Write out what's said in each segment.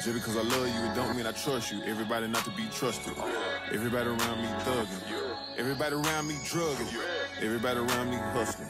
Just because I love you, it don't mean I trust you. Everybody not to be trusted. Everybody around me thugging. Everybody around me drugging. Everybody around me hustling.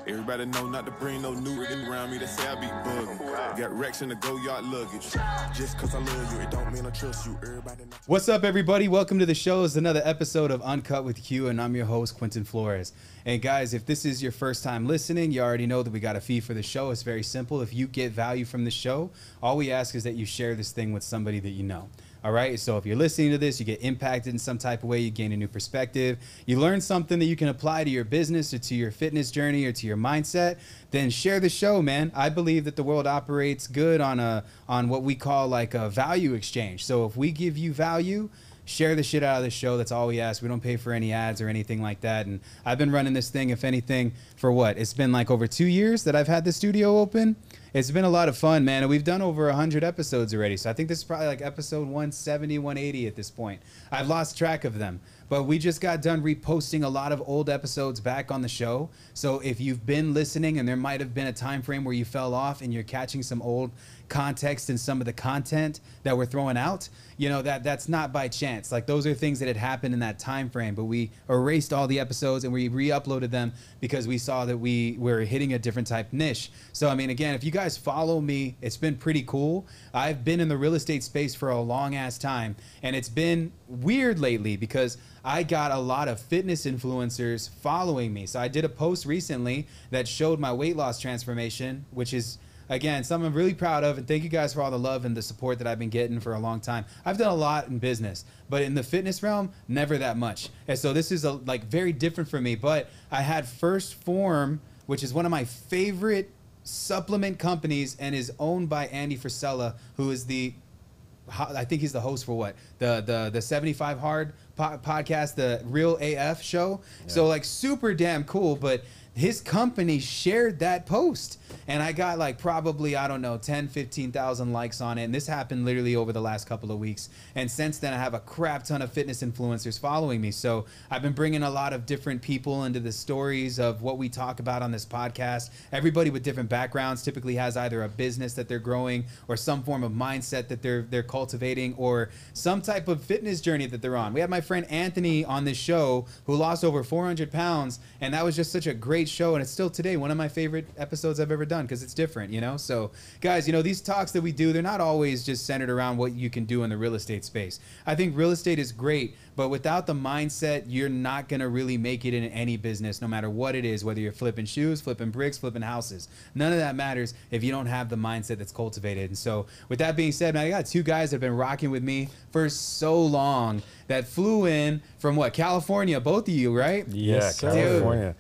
Everybody know not to bring no new riggin' around me that say I be bugging. Got racks in the go-yard luggage. Just cause I love you, it don't mean I trust you. Everybody not. What's up, everybody? Welcome to the show. It's another episode of Uncut with Q, and I'm your host, Quentin Flores. And guys, if this is your first time listening, you already know that we got a fee for the show. It's very simple. If you get value from the show, all we ask is that you share this thing with somebody that you know. All right, so if you're listening to this, you get impacted in some type of way, you gain a new perspective, you learn something that you can apply to your business or to your fitness journey or to your mindset, then share the show, man. I believe that the world operates good on what we call like a value exchange. So if we give you value, share the shit out of the show. That's all we ask. We don't pay for any ads or anything like that. And I've been running this thing, if anything, for what? It's been like over 2 years that I've had the studio open. It's been a lot of fun, man. And we've done over 100 episodes already. So I think this is probably like episode 170, 180 at this point. I've lost track of them. But we just got done reposting a lot of old episodes back on the show. So if you've been listening and there might have been a time frame where you fell off and you're catching some old context in some of the content that we're throwing out, you know, that's not by chance. Like, those are things that had happened in that time frame, but we erased all the episodes and we re-uploaded them because we saw that we were hitting a different type niche. So I mean, again, if you guys follow me, it's been pretty cool. I've been in the real estate space for a long ass time, and it's been weird lately because I got a lot of fitness influencers following me. So I did a post recently that showed my weight loss transformation, which is, again, something I'm really proud of, and thank you guys for all the love and the support that I've been getting for a long time. I've done a lot in business, but in the fitness realm, never that much. And so this is like very different for me. But I had First Form, which is one of my favorite supplement companies and is owned by Andy Frisella, who is I think he's the host for what? The 75 Hard podcast, the Real AF show. Yeah. So like super damn cool, but his company shared that post and I got like probably, I don't know, 10, 15,000 likes on it. And this happened literally over the last couple of weeks. And since then I have a crap ton of fitness influencers following me. So I've been bringing a lot of different people into the stories of what we talk about on this podcast. Everybody with different backgrounds typically has either a business that they're growing or some form of mindset that they're cultivating or some type of fitness journey that they're on. We had my friend Anthony on this show who lost over 400 pounds. And that was just such a great show, and it's still today one of my favorite episodes I've ever done because it's different, you know. So guys, you know, these talks that we do, they're not always just centered around what you can do in the real estate space. I think real estate is great, but without the mindset, you're not gonna really make it in any business, no matter what it is, whether you're flipping shoes, flipping bricks, flipping houses. None of that matters if you don't have the mindset that's cultivated. And so with that being said, man, I got two guys that have been rocking with me for so long that flew in from what, California, both of you, right? Yeah, California.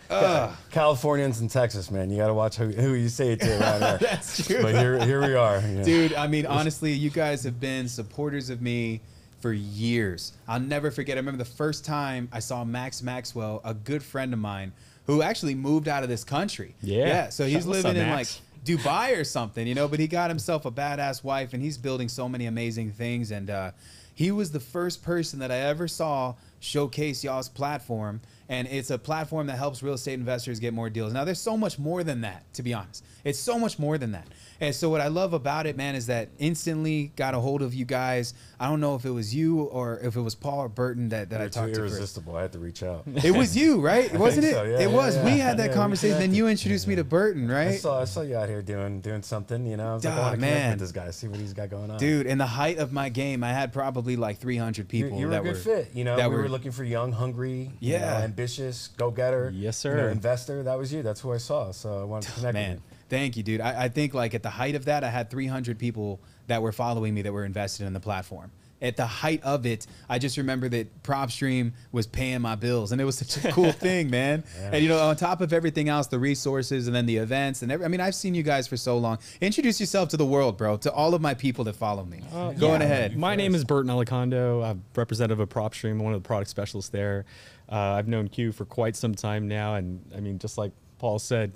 Californians in Texas, man. You got to watch who you say it to around there. That's true. But here we are. Yeah. Dude, I mean, honestly, you guys have been supporters of me for years. I'll never forget. I remember the first time I saw Max Maxwell, a good friend of mine, who actually moved out of this country. Yeah. So he's living in like Dubai or something, you know, but he got himself a badass wife and he's building so many amazing things. And he was the first person that I ever saw showcase y'all's platform. And it's a platform that helps real estate investors get more deals. Now, there's so much more than that, to be honest. It's so much more than that. And so what I love about it, man, is that instantly got a hold of you guys. I don't know if it was you or if it was Paul or Burton that I talked to. Irresistible. I had to reach out. It was you, right? Wasn't it? So, yeah, it was. Yeah. We had that conversation. Then you introduced me to Burton, right? I saw you out here doing something. You know, I was like, I want to connect with this guy, see what he's got going on. Dude, in the height of my game, I had probably like 300 people. You were a good fit. You know, we were looking for young, hungry, you know, ambitious, go-getter. Yes, sir. You know, investor. That was you. That's who I saw. So I wanted to connect with you. Thank you, dude. I think like at the height of that, I had 300 people that were following me that were invested in the platform. At the height of it, I just remember that PropStream was paying my bills, and it was such a cool thing, man. Yeah. And you know, on top of everything else, the resources and then the events and I mean, I've seen you guys for so long. Introduce yourself to the world, bro, to all of my people that follow me. Going ahead. My name is Burton Elicondo. I'm representative of PropStream, one of the product specialists there. I've known Q for quite some time now, and I mean, just like Paul said,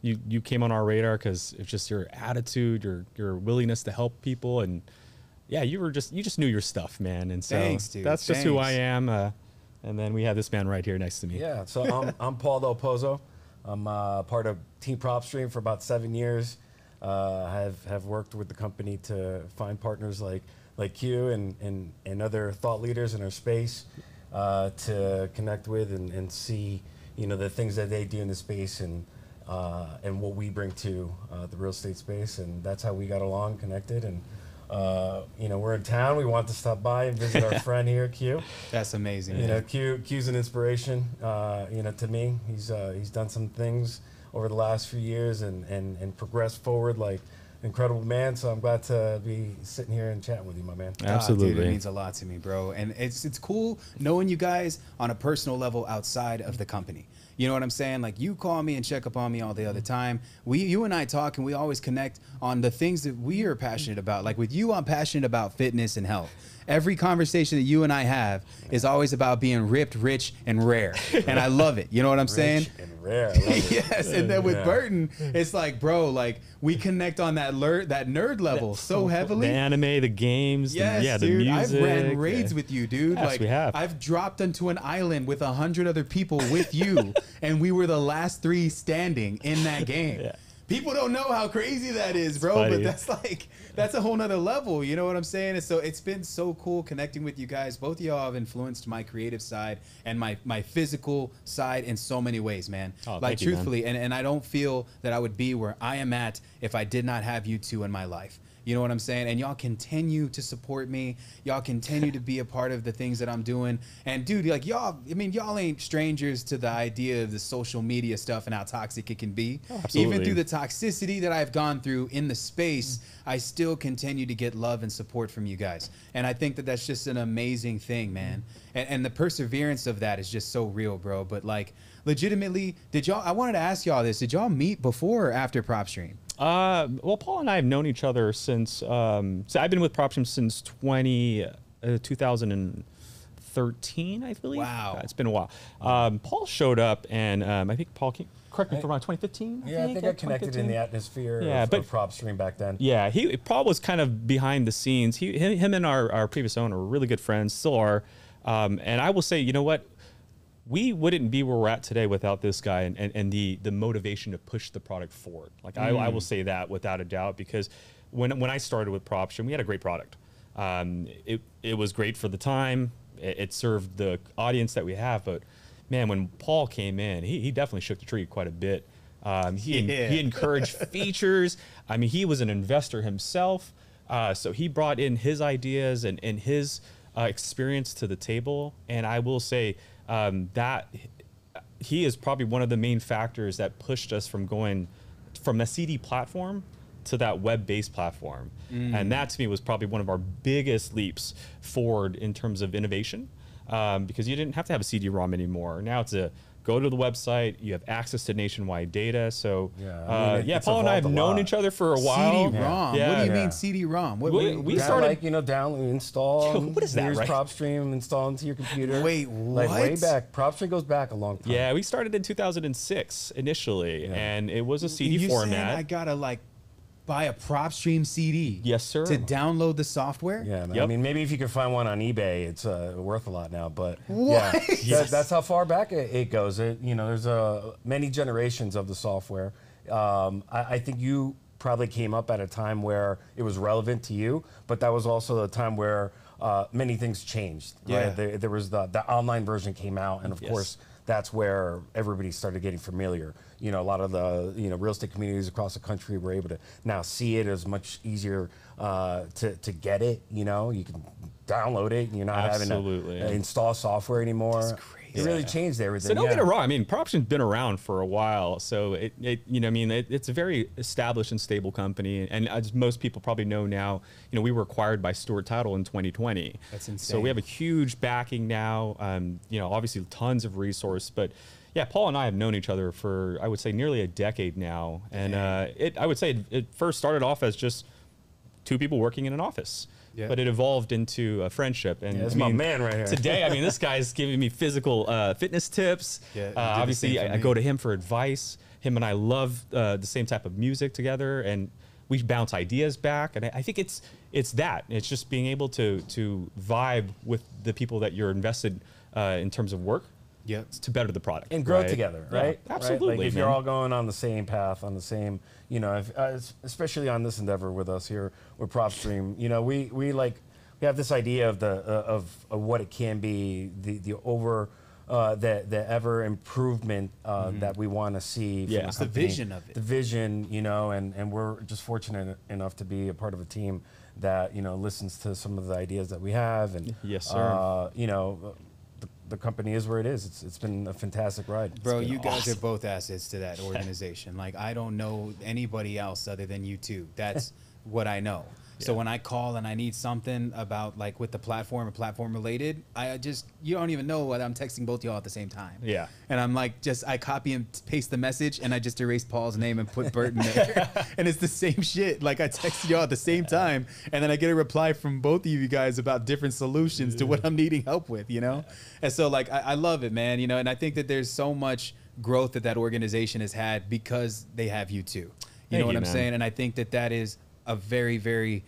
you came on our radar because it's just your attitude, your willingness to help people, and yeah, you just knew your stuff, man. And so thanks, dude. That's just who I am. And then we have this man right here next to me. Yeah, so I'm Paul Del Pozo. I'm part of Team PropStream for about 7 years. have worked with the company to find partners like you and other thought leaders in our space to connect with and see, the things that they do in the space and what we bring to the real estate space, and that's how we got along, connected, and we're in town. We want to stop by and visit our friend here, Q. That's amazing. Q's an inspiration, to me. He's done some things over the last few years and progressed forward like incredible man. So I'm glad to be sitting here and chatting with you, my man. Absolutely. Dude, it means a lot to me, bro. And it's cool knowing you guys on a personal level outside of the company. You know what I'm saying? Like, you call me and check up on me all the other time. You and I talk, and we always connect on the things that we are passionate about. Like with you, I'm passionate about fitness and health. Every conversation that you and I have is always about being ripped, rich, and rare. And I love it. You know what I'm saying? Rich and rare. I love it. Yes. And then with Burton, it's like, bro, like we connect on that nerd level so heavily. The anime, the games, Yes, the dude. music. I've ran raids with you, dude. Yes, like we have. I've dropped onto an island with 100 other people with you, and we were the last 3 standing in that game. Yeah. People don't know how crazy that is, bro. funny. But that's a whole nother level. You know what I'm saying? And so it's been so cool connecting with you guys. Both of y'all have influenced my creative side and my physical side in so many ways, man. Oh, like thank you, man. truthfully, and I don't feel that I would be where I am at if I did not have you two in my life. You know what I'm saying? And y'all continue to support me. Y'all continue to be a part of the things that I'm doing. And dude, like y'all ain't strangers to the idea of the social media stuff and how toxic it can be. Oh, absolutely. Even through the toxicity that I've gone through in the space, I still continue to get love and support from you guys. And I think that that's just an amazing thing, man. And the perseverance of that is just so real, bro. But like, legitimately, I wanted to ask y'all this. Did y'all meet before or after PropStream? Well, Paul and I have known each other since, so I've been with PropStream since 2013, I believe. Wow. It's been a while. Paul showed up, and I think Paul, correct me if I'm wrong, 2015? Yeah, I think I connected in the atmosphere of PropStream back then. Yeah, Paul was kind of behind the scenes. Him and our previous owner were really good friends, still are. And I will say, you know what? We wouldn't be where we're at today without this guy and the motivation to push the product forward. Like I will say that without a doubt, because when I started with PropStream, we had a great product. It was great for the time. It served the audience that we have. But man, when Paul came in, he definitely shook the tree quite a bit. He encouraged features. I mean, he was an investor himself. So he brought in his ideas and his experience to the table. And I will say, that he is probably one of the main factors that pushed us from going from a CD platform to that web-based platform. And that to me was probably one of our biggest leaps forward in terms of innovation, because you didn't have to have a CD-ROM anymore. Now it's go to the website, you have access to nationwide data. So Paul and I have known each other for a while. CD-ROM. Yeah. What do you mean CD-ROM? We started download, install. What is that, Here's right? PropStream, install into your computer. Wait, Like what? way back. PropStream goes back a long time. Yeah, we started in 2006 initially, and it was a CD You format. saying I gotta buy a PropStream CD? Yes, sir. To download the software? Yeah, man. Yep. I mean, maybe if you can find one on eBay, it's worth a lot now. But What? yeah, that's how far back it goes. There's many generations of the software. I think you probably came up at a time where it was relevant to you, but that was also a time where many things changed. Yeah. Right? There was the online version came out, and of course, that's where everybody started getting familiar. A lot of the real estate communities across the country were able to now see it as much easier to get it. You can download it, and you're not having to install software anymore. That's crazy. It really changed everything. So don't get it wrong. I mean, PropStream's been around for a while, so it's a very established and stable company. And as most people probably know now, we were acquired by Stewart Title in 2020. That's insane. So we have a huge backing now. Obviously tons of resource, but yeah, Paul and I have known each other for, I would say, nearly a decade now. And I would say it first started off as just two people working in an office. Yeah. But it evolved into a friendship. And that's my man right here. Today, this guy's giving me physical fitness tips. Yeah, obviously, I go to him for advice. Him and I love the same type of music together, and we bounce ideas back. And I think it's that. It's just being able to vibe with the people that you're invested in terms of work. Yep. to better the product and grow right? together, Yeah, right? absolutely. Like if man. you're all going on the same path, on the same, you know, if, especially on this endeavor with us here with PropStream, you know, we have this idea of the of what it can be, the ever improvement that we want to see. From Yeah. the It's the company. vision of it. The vision, you know, and we're just fortunate enough to be a part of a team that, you know, listens to some of the ideas that we have, and Yes, sir. you know, the company is where it is. It's been a fantastic ride. Bro, It's been you guys awesome. are both assets to that organization. Like, I don't know anybody else other than you two. That's what I know. So when I call and I need something about, like, with the platform or platform related, you don't even know what I'm texting both y'all at the same time. Yeah. And I'm like, I copy and paste the message and I just erase Paul's name and put Burton there. And it's the same shit. Like, I texted y'all at the same time and then I get a reply from both of you guys about different solutions to what I'm needing help with, you know? And so, like, I love it, man, you know? And I think that there's so much growth that organization has had because they have you two. You know what I'm saying? And I think that is a very, very,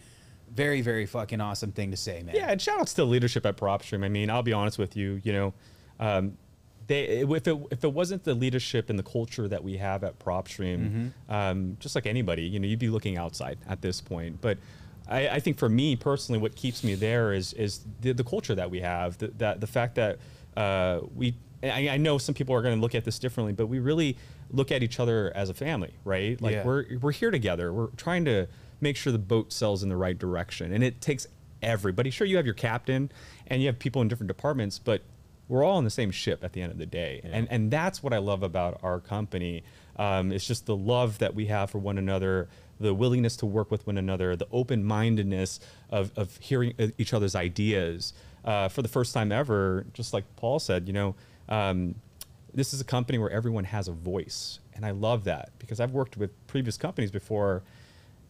very, very fucking awesome thing to say, man. Yeah, and shout outs to the leadership at PropStream. I mean, I'll be honest with you, you know, if it wasn't the leadership and the culture that we have at PropStream, just like anybody, you know, you'd be looking outside at this point. But I think for me personally, what keeps me there is the culture that we have, the fact that I know some people are going to look at this differently, but we really look at each other as a family, right? Like we're here together. We're trying to make sure the boat sails in the right direction, and it takes everybody. Sure, you have your captain and you have people in different departments, but we're all on the same ship at the end of the day. And that's what I love about our company. It's just the love that we have for one another, the willingness to work with one another, the open-mindedness of hearing each other's ideas. For the first time ever, just like Paul said, you know, this is a company where everyone has a voice. And I love that because I've worked with previous companies before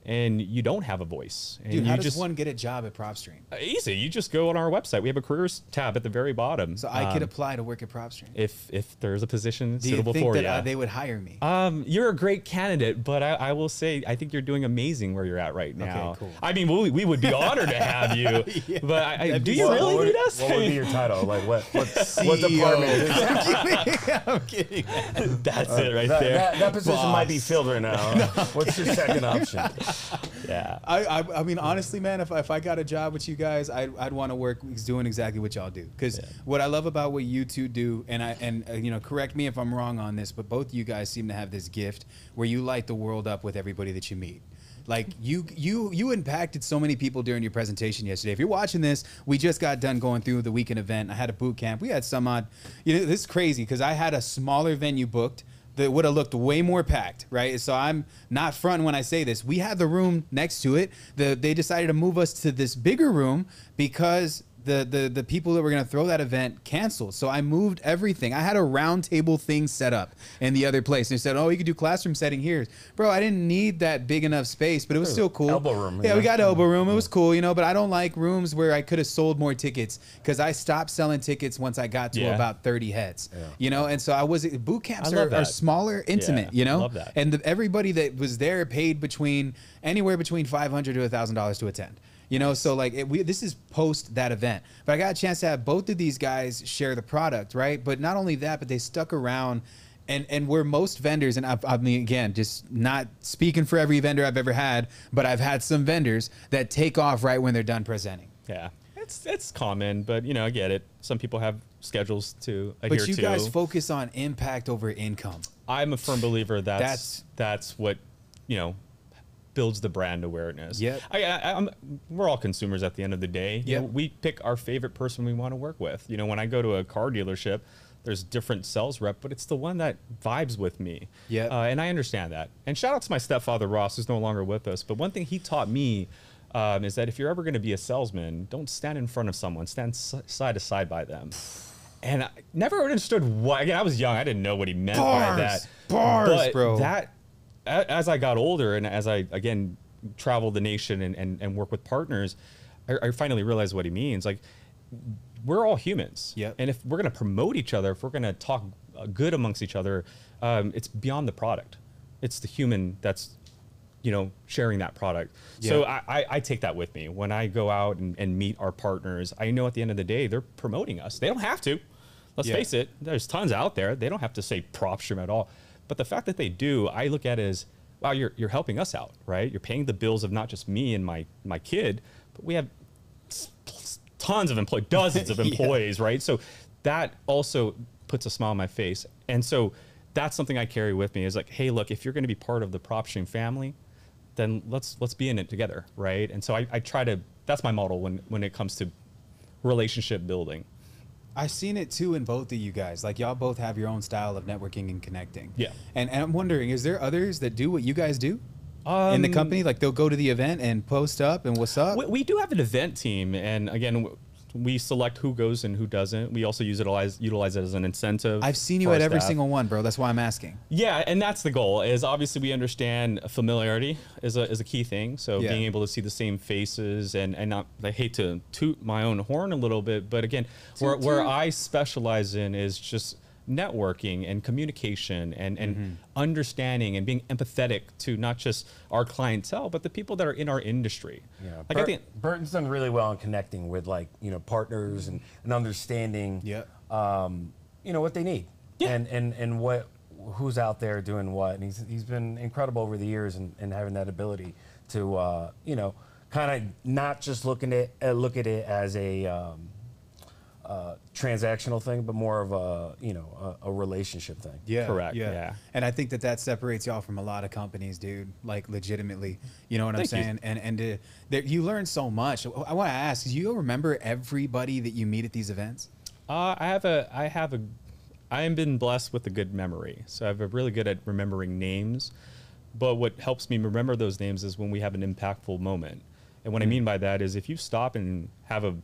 and you don't have a voice. And Dude, how you does one get a job at PropStream? Easy. You just go on our website. We have a careers tab at the very bottom. So I could apply to work at PropStream. If there's a position Do you suitable think for that you. they would hire me? You're a great candidate, but I will say I think you're doing amazing where you're at right now. Okay, cool. I mean, we would be honored to have you, but do you What really would- need us? What would be your title? Like what department is that? I'm kidding. That's it right there. That position Boss. might be filled right now. What's your second option? Yeah. I mean, honestly, man, if I got a job with you guys, I'd want to work doing exactly what y'all do. Because what I love about what you two do, and you know, correct me if I'm wrong on this, but both you guys seem to have this gift where you light the world up with everybody that you meet. Like you impacted so many people during your presentation yesterday. If you're watching this, we just got done going through the weekend event. I had a boot camp. We had some odd, you know, this is crazy because I had a smaller venue booked that would have looked way more packed, right? So I'm not fronting when I say this. We had the room next to it. They decided to move us to this bigger room because the people that were going to throw that event canceled. So I moved everything. I had a round table thing set up in the other place. And they said, oh, you could do classroom setting here. Bro, I didn't need that big enough space, but it was still cool. Elbow room. Yeah, we got elbow room. It was cool, you know, but I don't like rooms where I could have sold more tickets because I stopped selling tickets once I got to about 30 heads, you know? And so boot camps are smaller, intimate, you know? Love that. And everybody that was there paid anywhere between $500 to $1,000 to attend. You know, so like this is post that event, but I got a chance to have both of these guys share the product, right? But not only that, but they stuck around, and where most vendors, and I mean, again, just not speaking for every vendor I've ever had, but I've had some vendors that take off right when they're done presenting. Yeah, it's common, but you know, I get it. Some people have schedules to adhere to. But you guys focus on impact over income. I'm a firm believer that's what, you know, builds the brand awareness. Yep. We're all consumers at the end of the day. You know, we pick our favorite person we want to work with. You know, when I go to a car dealership, there's different sales rep, but it's the one that vibes with me. Yeah. And I understand that. And shout out to my stepfather, Ross, who's no longer with us. But one thing he taught me is that if you're ever going to be a salesman, don't stand in front of someone, stand side to side by them. And I never understood why. Again, I was young. I didn't know what he meant by that. Bars, bro. That, as I got older and as I, again, travel the nation and work with partners, I finally realized what he means. Like, we're all humans. Yep. And if we're going to promote each other, if we're going to talk good amongst each other, it's beyond the product. It's the human that's, you know, sharing that product. Yeah. So I take that with me. When I go out and meet our partners, I know at the end of the day, they're promoting us. They don't have to. let's face it, there's tons out there. They don't have to say PropStream at all. But the fact that they do, I look at it as, wow, you're helping us out, right? You're paying the bills of not just me and my kid, but we have tons of employees, dozens of employees, right? So that also puts a smile on my face. And so that's something I carry with me is like, hey, look, if you're going to be part of the PropStream family, then let's be in it together, right? And so I try to, that's my model when it comes to relationship building. I've seen it too in both of you guys. Like y'all both have your own style of networking and connecting. Yeah. And I'm wondering, is there others that do what you guys do in the company? Like they'll go to the event and post up and what's up? We do have an event team. And again, we select who goes and who doesn't. We also utilize it as an incentive. I've seen you at every single one, bro. That's why I'm asking. Yeah, and that's the goal. Is obviously we understand familiarity is a key thing. So being able to see the same faces and not. I hate to toot my own horn a little bit, but again, where I specialize in is just networking and communication and understanding and being empathetic to not just our clientele, but the people that are in our industry. Yeah, like I think Burton's done really well in connecting with partners and understanding what they need and who's out there doing what. And he's been incredible over the years and having that ability to kind of not just look at it as a transactional thing, but more of a relationship thing. Yeah, correct. Yeah. And I think that separates y'all from a lot of companies, dude. Like legitimately, you know what I'm saying? And you learn so much. I want to ask, do you remember everybody that you meet at these events? I am been blessed with a good memory, so I'm really good at remembering names. But what helps me remember those names is when we have an impactful moment. And what I mean by that is if you stop and have a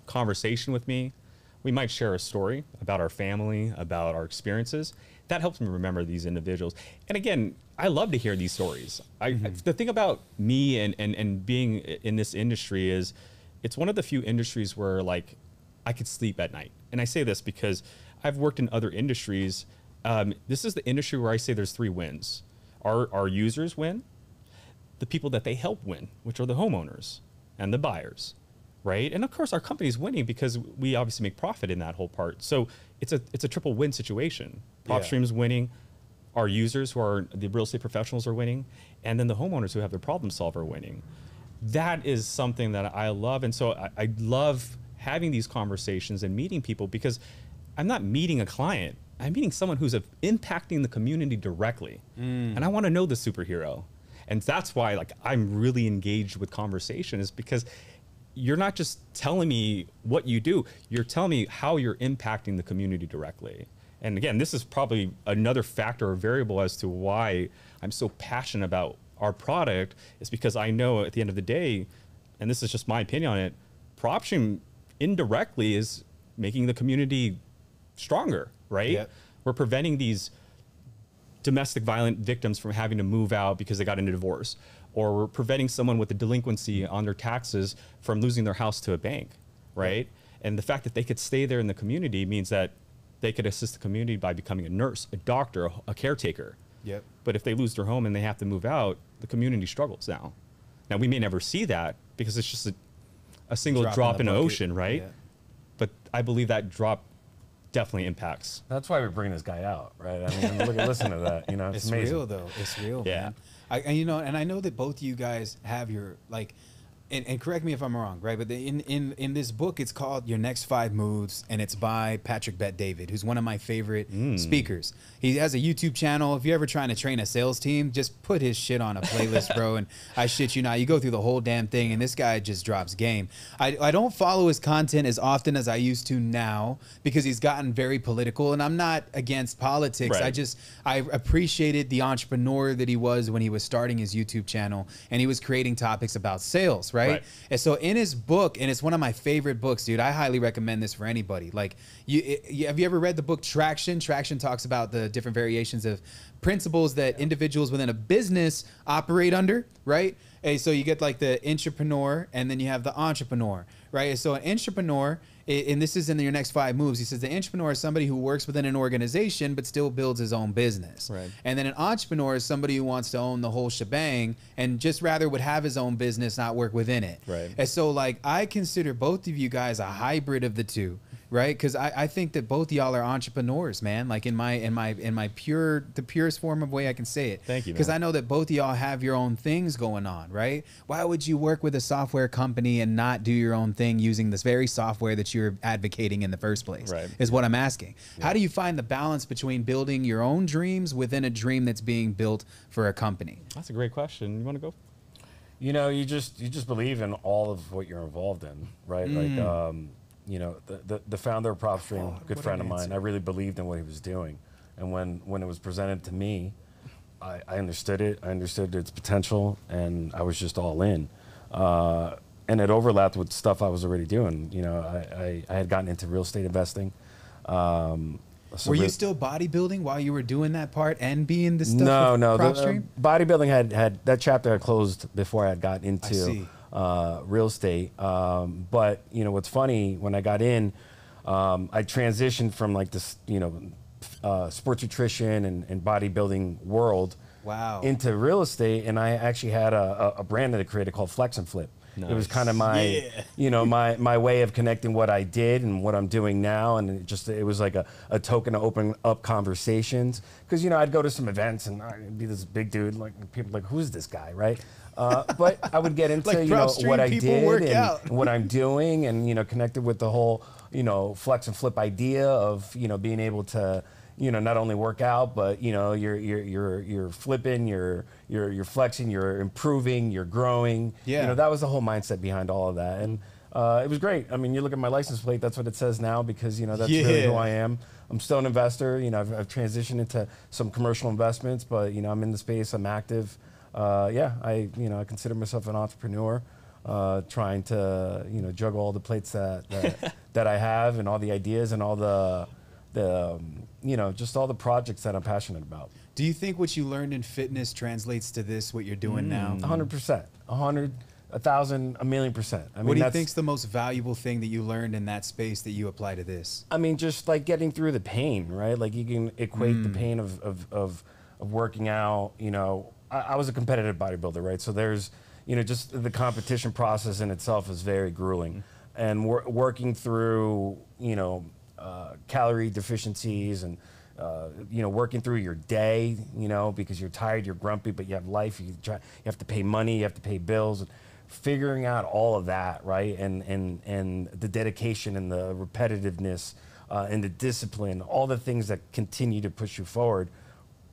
conversation with me, we might share a story about our family, about our experiences. That helps me remember these individuals. And again, I love to hear these stories. The thing about me and being in this industry is it's one of the few industries where like I could sleep at night. And I say this because I've worked in other industries. This is the industry where I say there's 3 wins. Our users win, the people that they help win, which are the homeowners and the buyers. Right. And of course, our company's winning because we obviously make profit in that whole part. So it's a triple win situation. PropStream's winning, our users who are the real estate professionals are winning, and then the homeowners who have their problem solver are winning. That is something that I love. And so I love having these conversations and meeting people because I'm not meeting a client. I'm meeting someone who's impacting the community directly. And I want to know the superhero. And that's why like I'm really engaged with conversation is because you're not just telling me what you do, you're telling me how you're impacting the community directly. And again, this is probably another factor or variable as to why I'm so passionate about our product is because I know at the end of the day, and this is just my opinion on it, PropStream indirectly is making the community stronger, right? Yep. We're preventing these domestic violent victims from having to move out because they got into divorce. Or we're preventing someone with a delinquency on their taxes from losing their house to a bank, right? And the fact that they could stay there in the community means that they could assist the community by becoming a nurse, a doctor, a caretaker. Yep. But if they lose their home and they have to move out, the community struggles now. Now, we may never see that because it's just a single drop in the ocean, right? Yeah. But I believe that drop definitely impacts. That's why we bring this guy out, right? I mean, listen to that. You know, it's amazing. Real, though. It's real, man. And I know that both of you guys have your like, and correct me if I'm wrong, right? But in this book, it's called Your Next 5 Moves, and it's by Patrick Bet-David, who's one of my favorite speakers. He has a YouTube channel. If you're ever trying to train a sales team, just put his shit on a playlist, bro. And I shit you not, you go through the whole damn thing, and this guy just drops game. I don't follow his content as often as I used to now because he's gotten very political, and I'm not against politics. Right. I appreciated the entrepreneur that he was when he was starting his YouTube channel, and he was creating topics about sales, right? And so in his book, and it's one of my favorite books, dude, I highly recommend this for anybody. Like, have you ever read the book Traction? Traction talks about the different variations of principles that individuals within a business operate under, right? And so you get like the intrapreneur, and then you have the entrepreneur, right? And so an intrapreneur, and this is in Your Next 5 Moves, he says the intrapreneur is somebody who works within an organization but still builds his own business. Right. And then an entrepreneur is somebody who wants to own the whole shebang and just rather would have his own business, not work within it. Right. And so like I consider both of you guys a hybrid of the two, right? Because I think that both y'all are entrepreneurs, man. Like in my the purest form of way I can say it. Thank you, Because man. I know that both of y'all have your own things going on, right? Why would you work with a software company and not do your own thing using this very software that you're advocating in the first place? Right. Is what I'm asking. How do you find the balance between building your own dreams within a dream that's being built for a company? That's a great question. You want to go? You know, you just believe in all of what you're involved in, right? Like, you know, the founder of PropStream, good friend of mine, I really believed in what he was doing. And when it was presented to me, I understood it. I understood its potential, and I was just all in. And it overlapped with stuff I was already doing. You know, I had gotten into real estate investing. Were you still bodybuilding while you were doing that part and being the stuff? No. with PropStream? Bodybuilding had that chapter had closed before I had gotten into see. real estate. But you know what's funny, when I got in, I transitioned from like this, you know, sports nutrition and bodybuilding world, Wow. into real estate, and I actually had a brand that I created called Flex and Flip. It was kind of my, you know, my way of connecting what I did and what I'm doing now, and it was like a token to open up conversations. Because you know, I'd go to some events and I'd be this big dude, like people like, who's this guy, right? But I would get into Like you know PropStream what I people did work and out. what I'm doing, and you know, connected with the whole you know flex and flip idea of you know being able to you know not only work out, but you know you're flipping, you're flexing, you're improving, you're growing. Yeah. You know, that was the whole mindset behind all of that, and it was great. I mean, you look at my license plate, that's what it says now, because you know that's really who I am. I'm still an investor. You know, I've transitioned into some commercial investments, but you know, I'm in the space. I'm active. I consider myself an entrepreneur, trying to you know juggle all the plates that I have, and all the ideas and all the you know just all the projects that I'm passionate about. Do you think what you learned in fitness translates to this, what you're doing now? 100%, 100, 1,000, 1,000,000%. I mean, What do you think's the most valuable thing that you learned in that space that you apply to this? I mean, just like getting through the pain, right? Like you can equate the pain of working out. You know, I was a competitive bodybuilder, right? So there's, you know, just the competition process in itself is very grueling, and working through, you know, calorie deficiencies and you know, working through your day, you know, because you're tired, you're grumpy, but you have life. You have to pay money, you have to pay bills. Figuring out all of that, right, and the dedication and the repetitiveness and the discipline, all the things that continue to push you forward.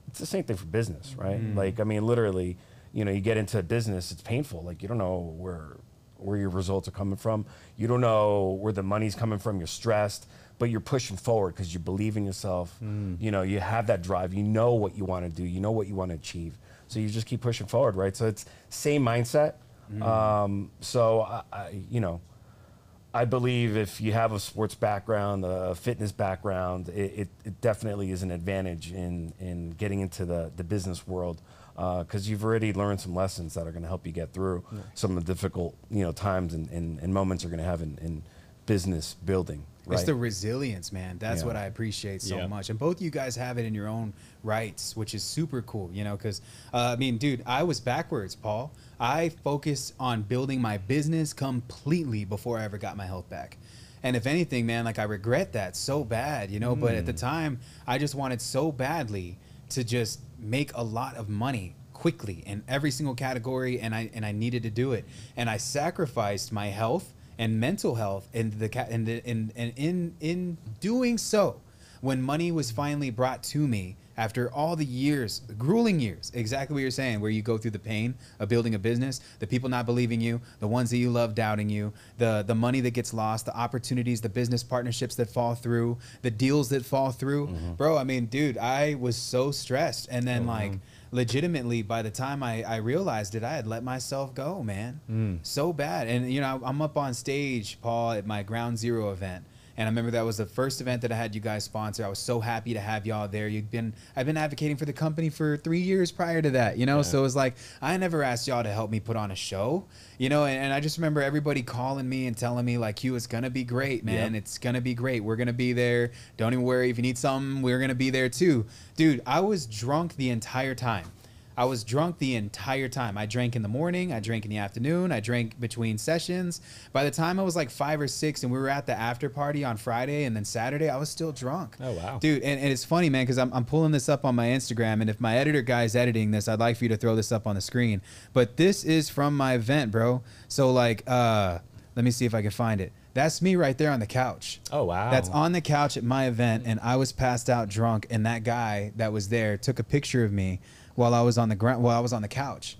It's the same thing for business, right? Like, I mean, literally, you know, you get into a business, it's painful. Like, you don't know where your results are coming from. You don't know where the money's coming from. You're stressed, but you're pushing forward because you believe in yourself. You know, you have that drive. You know what you want to do. You know what you want to achieve. So you just keep pushing forward, right? So it's same mindset. So you know, I believe if you have a sports background, a fitness background, it definitely is an advantage in getting into the business world, because you've already learned some lessons that are going to help you get through some of the difficult times and moments you're going to have in business building. Right? It's the resilience, man. That's Yeah. what I appreciate so Yeah. much. And both you guys have it in your own rights, which is super cool, you know, because, I mean, dude, I was backwards, Paul. I focused on building my business completely before I ever got my health back. And if anything, man, like I regret that so bad, you know, but at the time I just wanted so badly to just make a lot of money quickly in every single category. And I needed to do it. And I sacrificed my health and mental health in doing so, when money was finally brought to me after all the years, grueling years, exactly what you're saying, where you go through the pain of building a business, the people not believing you, the ones that you love doubting you, the money that gets lost, the opportunities, the business partnerships that fall through, the deals that fall through. Bro, I mean, dude, I was so stressed. And then legitimately, by the time I realized it, I had let myself go, man. So bad. And, you know, I'm up on stage, Paul, at my Ground Zero event. And I remember that was the first event that I had you guys sponsor. I was so happy to have y'all there. I've been advocating for the company for 3 years prior to that, you know? Yeah. So it was like, I never asked y'all to help me put on a show, you know? And I just remember everybody calling me and telling me like, Hugh, it's going to be great, man. Yep. It's going to be great. We're going to be there. Don't even worry. If you need something, we're going to be there too. Dude, I was drunk the entire time. I was drunk the entire time. I drank in the morning, I drank in the afternoon, I drank between sessions. By the time I was like 5 or 6 and we were at the after party on Friday and then Saturday, I was still drunk. Oh, wow. Dude, and it's funny, man, because I'm pulling this up on my Instagram, and if my editor guy's editing this, I'd like for you to throw this up on the screen. But this is from my event, bro. So, like, let me see if I can find it. That's me right there on the couch. Oh, wow. That's on the couch at my event, and I was passed out drunk, and that guy that was there took a picture of me while I was on the ground, while I was on the couch.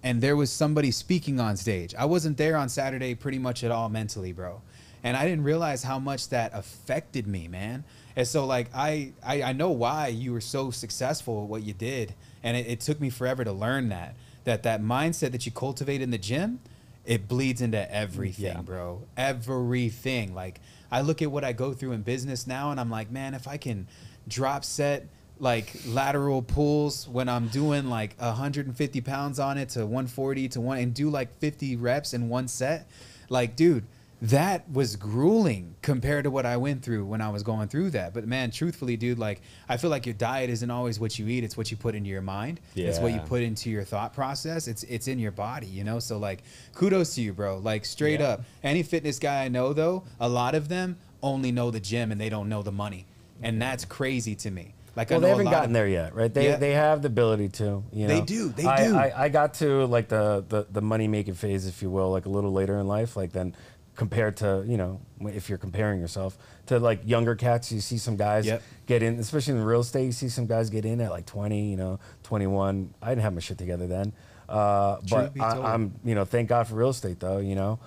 And there was somebody speaking on stage. I wasn't there on Saturday pretty much at all mentally, bro. And I didn't realize how much that affected me, man. And so, like, I know why you were so successful at what you did, and it took me forever to learn that mindset that you cultivate in the gym, it bleeds into everything, bro. Everything. Like, I look at what I go through in business now, and I'm like, man, if I can drop set like lateral pulls when I'm doing like 150 pounds on it to 140 to 1 and do like 50 reps in one set, like, dude, that was grueling compared to what I went through when I was going through that. But man, truthfully, dude, like, I feel like your diet isn't always what you eat. It's what you put into your mind. Yeah. It's what you put into your thought process. It's in your body, you know? So, like, kudos to you, bro. Like, straight up. Any fitness guy I know, though, a lot of them only know the gym and they don't know the money. And that's crazy to me. Like, well, they haven't gotten there yet, right? They have the ability to, you know. They do. I got to, like, the money-making phase, if you will, like, a little later in life, like, then compared to, you know, if you're comparing yourself to, like, younger cats, you see some guys get in, especially in real estate, you see some guys get in at like 20, you know, 21. I didn't have my shit together then. But I'm, you know, thank God for real estate, though, you know.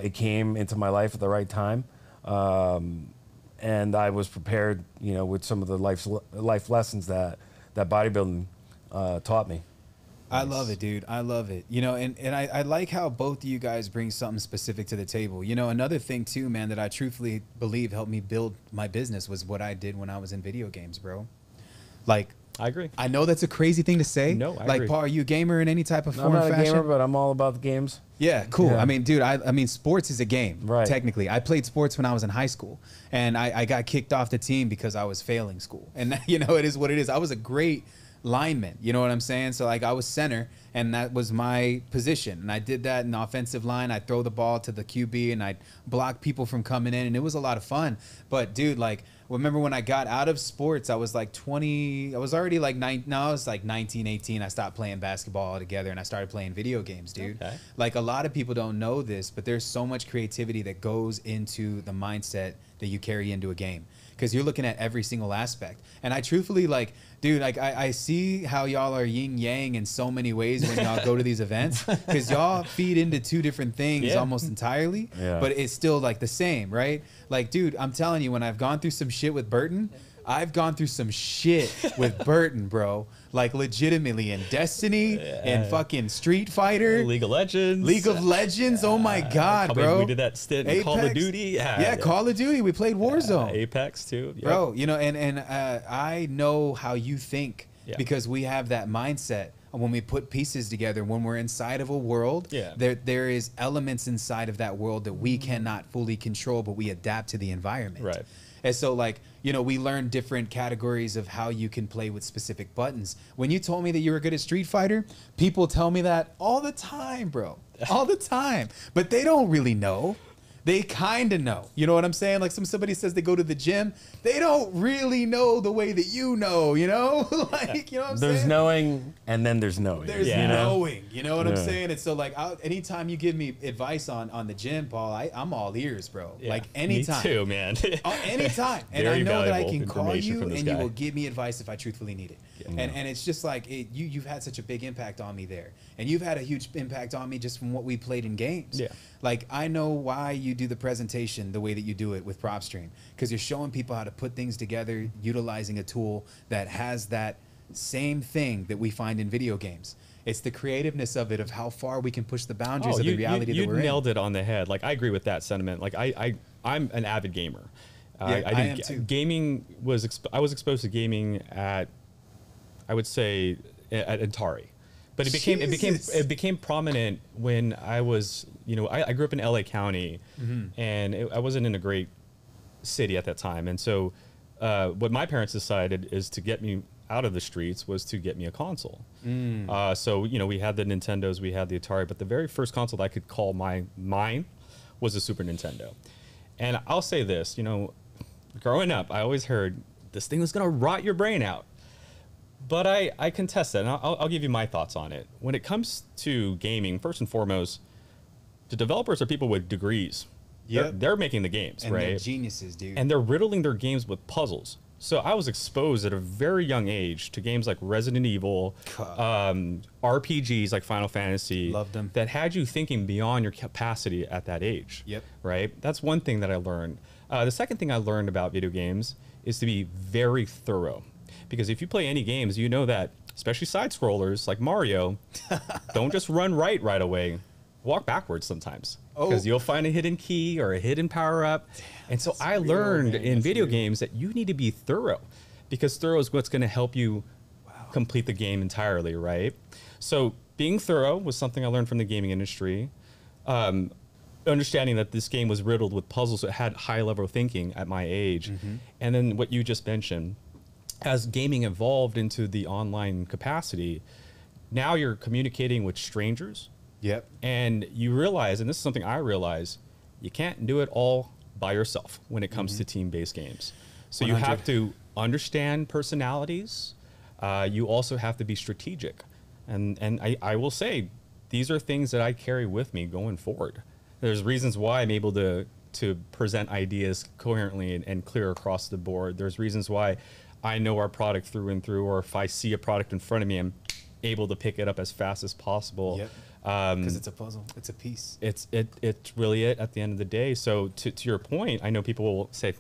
It came into my life at the right time. And I was prepared, you know, with some of the life lessons that bodybuilding taught me. I love it, dude. I love it. You know, and I like how both of you guys bring something specific to the table. You know, another thing too, man, that I truthfully believe helped me build my business was what I did when I was in video games, bro. Like, I agree. I know that's a crazy thing to say. No, I like, agree. Paul, are you a gamer in any type of form I'm or not a fashion? gamer, but I'm all about the games. Yeah, cool. Yeah. I mean, dude, I mean, sports is a game, right? Technically, I played sports when I was in high school, and I got kicked off the team because I was failing school. And you know, it is what it is. I was a great lineman, you know what I'm saying? So, like, I was center, and that was my position, and I did that in the offensive line. I'd throw the ball to the QB, and I'd block people from coming in, and it was a lot of fun. But, dude, like, remember when I got out of sports, I was like 20, I was already like I was like 19, 18. I stopped playing basketball altogether, and I started playing video games, dude. Okay. Like, a lot of people don't know this, but there's so much creativity that goes into the mindset that you carry into a game, because you're looking at every single aspect. And I truthfully, like, dude, like, I see how y'all are yin yang in so many ways when y'all go to these events, because y'all feed into two different things almost entirely, but it's still like the same, right? Like, dude, I'm telling you, when I've gone through some shit with Burton, I've gone through some shit with Burton, bro. Like, legitimately, in Destiny, in fucking Street Fighter, League of Legends. Oh my God, bro. We did that stint in Call of Duty. Yeah, Call of Duty. We played Warzone. Apex too. Yep. Bro, you know, and I know how you think, because we have that mindset. When we put pieces together, when we're inside of a world, there is elements inside of that world that we cannot fully control, but we adapt to the environment. Right. And so, like, you know, we learn different categories of how you can play with specific buttons. When you told me that you were good at Street Fighter, people tell me that all the time, bro. All the time. But they don't really know. They kind of know. You know what I'm saying? Like, somebody says they go to the gym, they don't really know the way that you know, you know? Like, you know what I'm saying? There's knowing, and then there's knowing. There's knowing, you know what I'm saying? And so, like, anytime you give me advice on the gym, Paul, I'm all ears, bro. Like, anytime. Me too, man. Anytime. And I know that I can call you, and you will give me advice if I truthfully need it. And it's just like, you've had such a big impact on me there. And you've had a huge impact on me just from what we played in games. Yeah. Like, I know why you do the presentation the way that you do it with PropStream, because you're showing people how to put things together utilizing a tool that has that same thing that we find in video games. It's the creativeness of it, of how far we can push the boundaries of the reality that we're in. You nailed it on the head. Like, I agree with that sentiment. Like, I'm an avid gamer. I am too. Gaming I was exposed to gaming at, I would say, at Atari. But it became prominent when I was, you know, I grew up in LA County, and I wasn't in a great city at that time. And so what my parents decided is to get me out of the streets was to get me a console. So, you know, we had the Nintendos, we had the Atari, but the very first console that I could call mine was a Super Nintendo. And I'll say this, you know, growing up, I always heard this thing was going to rot your brain out. But I contest that, and I'll give you my thoughts on it. When it comes to gaming, first and foremost, the developers are people with degrees. Yep. They're making the games, And right? they're geniuses, dude. And they're riddling their games with puzzles. So I was exposed at a very young age to games like Resident Evil, RPGs like Final Fantasy. Loved them. That had you thinking beyond your capacity at that age. Yep. Right? That's one thing that I learned. The second thing I learned about video games is to be very thorough. Because if you play any games, you know that, especially side scrollers like Mario, don't just run right away. Walk backwards sometimes. Because you'll find a hidden key or a hidden power up. And so I learned in video games that you need to be thorough, because thorough is what's going to help you complete the game entirely, right? So being thorough was something I learned from the gaming industry. Understanding that this game was riddled with puzzles that had high level thinking at my age. And then what you just mentioned, as gaming evolved into the online capacity, now you're communicating with strangers. Yep. And you realize, and this is something I realize, you can't do it all by yourself when it comes to team-based games. So 100. you have to understand personalities. You also have to be strategic. And I will say, these are things that I carry with me going forward. There's reasons why I'm able to present ideas coherently and clear across the board. There's reasons why I know our product through and through, or if I see a product in front of me, I'm able to pick it up as fast as possible. Yep. Because it's a puzzle. It's a piece. It's really it at the end of the day. So to your point, I know people will say,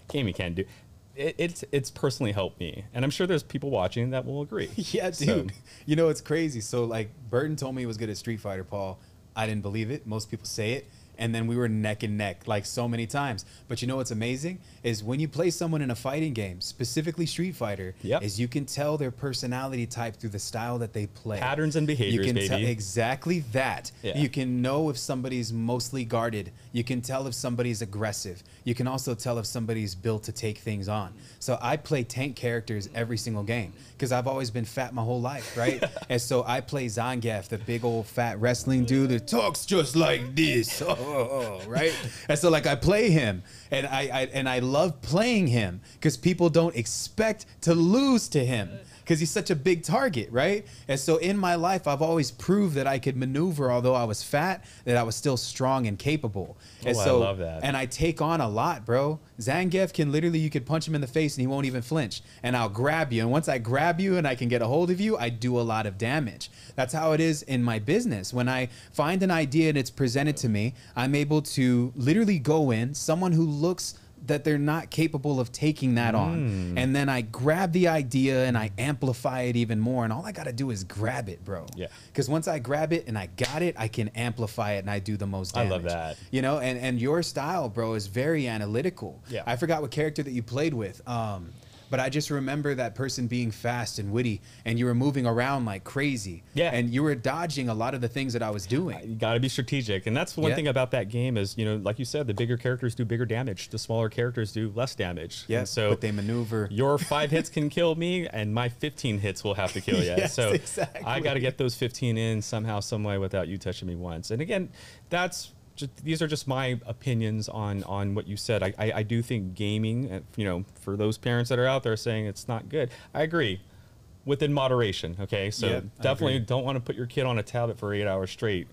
gaming can't do it. It's personally helped me. And I'm sure there's people watching that will agree. Yeah, dude. So, you know, it's crazy. So, like, Burton told me he was good at Street Fighter, Paul. I didn't believe it. Most people say it. And then we were neck and neck, like, so many times. But you know what's amazing is when you play someone in a fighting game, specifically Street Fighter, is you can tell their personality type through the style that they play. Patterns and behaviors, you can baby. tell exactly that. Yeah. You can know if somebody's mostly guarded. You can tell if somebody's aggressive. You can also tell if somebody's built to take things on. So I play tank characters every single game because I've always been fat my whole life, right? And so I play Zangief, the big old fat wrestling dude that talks just like this. Right? And so, like, I play him, and I love playing him because people don't expect to lose to him because he's such a big target, right? And so in my life, I've always proved that I could maneuver, although I was fat, that I was still strong and capable. And I love that. And I take on a lot, bro. Zangief can literally, you could punch him in the face and he won't even flinch. And I'll grab you. And once I grab you and I can get a hold of you, I do a lot of damage. That's how it is in my business. When I find an idea and it's presented to me, I'm able to literally go in, someone who looks that they're not capable of taking that on. And then I grab the idea and I amplify it even more. And all I got to do is grab it, bro. Yeah. Because once I grab it and I got it, I can amplify it and I do the most damage. I love that. You know, and your style, bro, is very analytical. Yeah. I forgot what character that you played with. But I just remember that person being fast and witty, and you were moving around like crazy. Yeah. And you were dodging a lot of the things that I was doing. You got to be strategic. And that's one thing about that game is, you know, like you said, the bigger characters do bigger damage. The smaller characters do less damage. Yeah, so but they maneuver. Your 5 hits can kill me, and my 15 hits will have to kill you. Yes, so exactly. I got to get those 15 in somehow, some way without you touching me once. And again, these are just my opinions on what you said. I do think gaming, you know, for those parents that are out there saying it's not good, I agree, within moderation. Okay, so definitely don't want to put your kid on a tablet for 8 hours straight.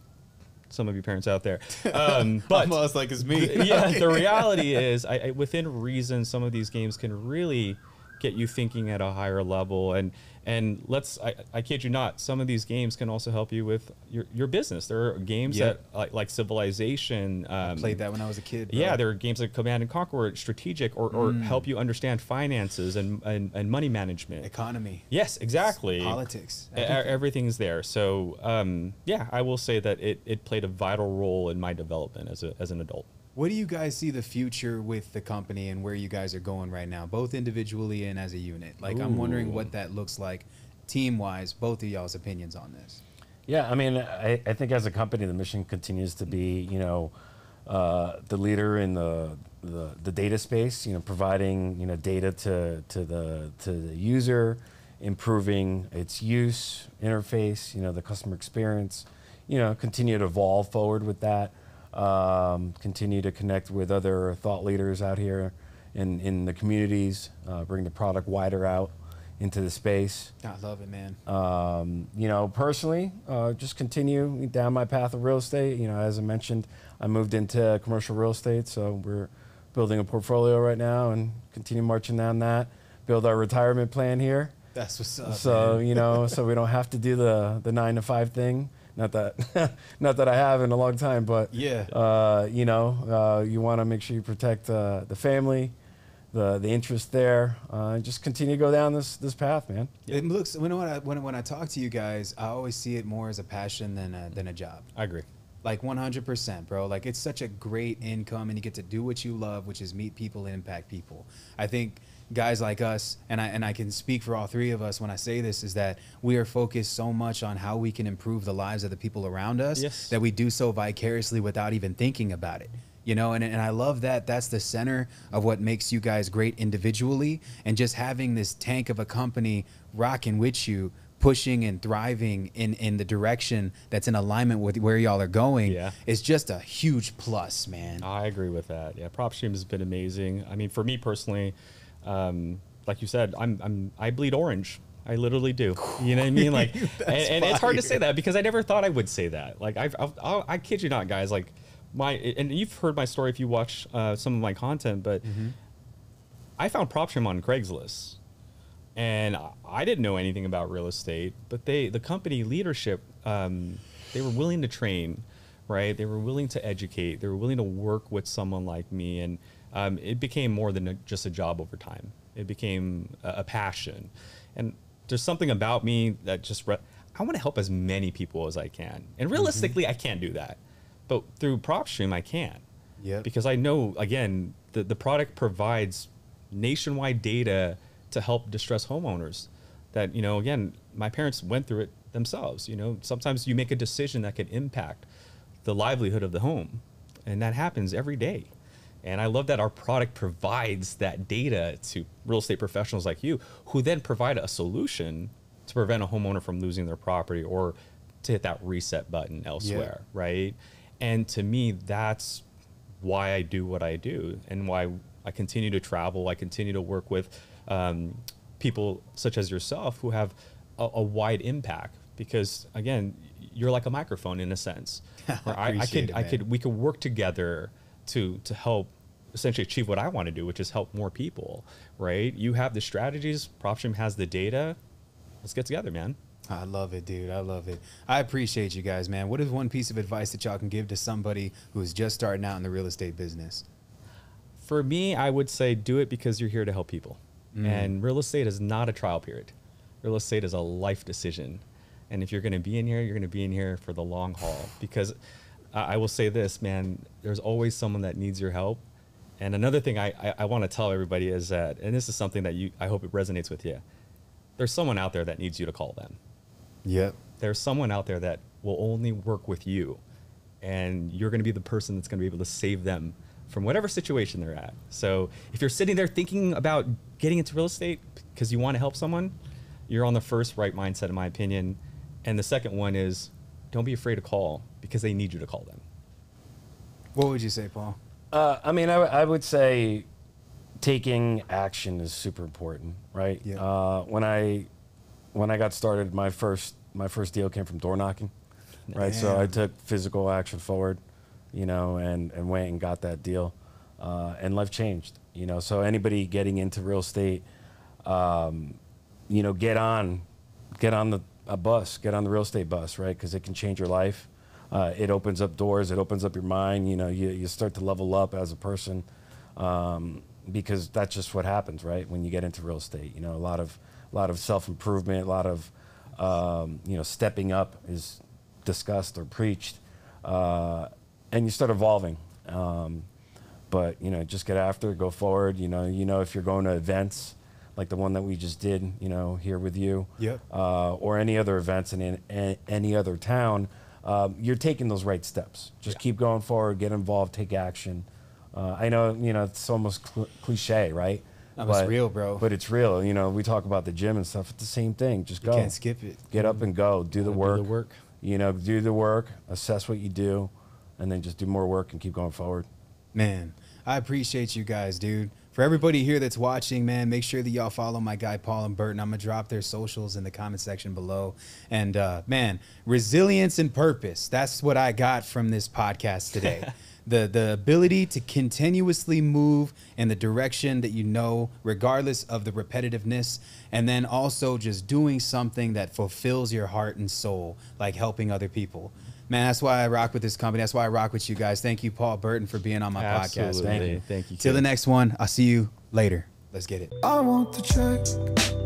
Some of you parents out there, but almost like it's me. Yeah, the reality is, within reason, some of these games can really get you thinking at a higher level. And I kid you not, some of these games can also help you with your business. There are games that like Civilization. I played that when I was a kid, bro. Yeah, there are games like Command and Conquer where it's strategic or help you understand finances and money management. Economy. Yes, exactly. Politics. Everything's there. So yeah, I will say that it played a vital role in my development as an adult. What do you guys see the future with the company and where you guys are going right now, both individually and as a unit? Like, I'm wondering what that looks like team-wise, both of y'all's opinions on this. Yeah, I mean, I think as a company, the mission continues to be, you know, the leader in the data space, you know, providing, you know, data to the user improving its use, interface, the customer experience, continue to evolve forward with that, continue to connect with other thought leaders out here in the communities, bring the product wider out into the space. I love it, man. Personally, just continue down my path of real estate. As I mentioned, I moved into commercial real estate, so we're building a portfolio right now and continue marching down that, build our retirement plan here. That's what's up, So, man. so we don't have to do the 9 to 5 thing. Not that I have in a long time, but yeah. you want to make sure you protect the family, the interest there, and just continue to go down this path, man. It looks when I talk to you guys, I always see it more as a passion than a job. I agree. Like 100%, bro. Like it's such a great income, and you get to do what you love, which is meet people and impact people. I think guys like us, and I can speak for all three of us when I say this, is that we are focused so much on how we can improve the lives of the people around us, yes, that we do so vicariously without even thinking about it. And I love that that's the center of what makes you guys great individually, and just having this tank of a company rocking with you, pushing and thriving in the direction that's in alignment with where y'all are going, is just a huge plus, man. I agree with that. Yeah, PropStream has been amazing. I mean, for me personally, like you said, I bleed orange. I literally do. You know what I mean? Like, and it's hard to say that because I never thought I would say that. Like, I kid you not, guys. Like, and you've heard my story if you watch some of my content, but I found PropStream on Craigslist, and I didn't know anything about real estate. But the company leadership, they were willing to train, right? They were willing to educate. They were willing to work with someone like me, and it became more than just a job over time. It became a passion. And there's something about me that just, I want to help as many people as I can. And realistically, I can't do that. But through PropStream, I can. Yeah. Because I know, again, the product provides nationwide data to help distressed homeowners that, again, my parents went through it themselves. Sometimes you make a decision that can impact the livelihood of the home. And that happens every day. And I love that our product provides that data to real estate professionals like you, who then provide a solution to prevent a homeowner from losing their property or to hit that reset button elsewhere, right? And to me, that's why I do what I do and why I continue to travel. I continue to work with people such as yourself who have a wide impact because, again, you're like a microphone in a sense. Where we could work together to help essentially achieve what I want to do, which is help more people, right? You have the strategies, PropStream has the data. Let's get together, man. I love it, dude. I love it. I appreciate you guys, man. What is one piece of advice that y'all can give to somebody who's just starting out in the real estate business? For me, I would say do it because you're here to help people. And real estate is not a trial period. Real estate is a life decision. And if you're going to be in here, you're going to be in here for the long haul. Because I will say this, man, there's always someone that needs your help. And another thing I want to tell everybody is that, and this is something that I hope it resonates with you, there's someone out there that needs you to call them. Yep. There's someone out there that will only work with you. And you're going to be the person that's going to be able to save them from whatever situation they're at. So if you're sitting there thinking about getting into real estate because you want to help someone, you're on the first right mindset, in my opinion. And the second one is don't be afraid to call because they need you to call them. What would you say, Paul? I would say taking action is super important, right? Yeah. When I got started, my first deal came from door knocking, right? So I took physical action forward, and went and got that deal, and life changed, So anybody getting into real estate, get on a bus, get on the real estate bus, right? Because it can change your life. It opens up doors. It opens up your mind. You start to level up as a person, because that's just what happens, right? When you get into real estate, a lot of self-improvement, a lot of stepping up is discussed or preached, and you start evolving. But just get after it, go forward. If you're going to events like the one that we just did, here with you, yep. Or any other events in any other town, you're taking those right steps. Just keep going forward, get involved, take action. I know, it's almost cliche, right? That was real, bro. But it's real. You know, we talk about the gym and stuff. It's the same thing. Just go. Can't skip it. Get up and go. Do the work. Do the work. You know, do the work. Assess what you do, and then just do more work and keep going forward. Man, I appreciate you guys, dude. For everybody here that's watching, man, make sure that y'all follow my guy Paul and Burton. I'm gonna drop their socials in the comment section below. And man, resilience and purpose. That's what I got from this podcast today. The ability to continuously move in the direction that you know, regardless of the repetitiveness, and then also just doing something that fulfills your heart and soul, like helping other people. Man, that's why I rock with this company. That's why I rock with you guys. Thank you, Paul Burton, for being on my podcast. Absolutely. Thank you. Till the next one, I'll see you later. Let's get it. I want the check.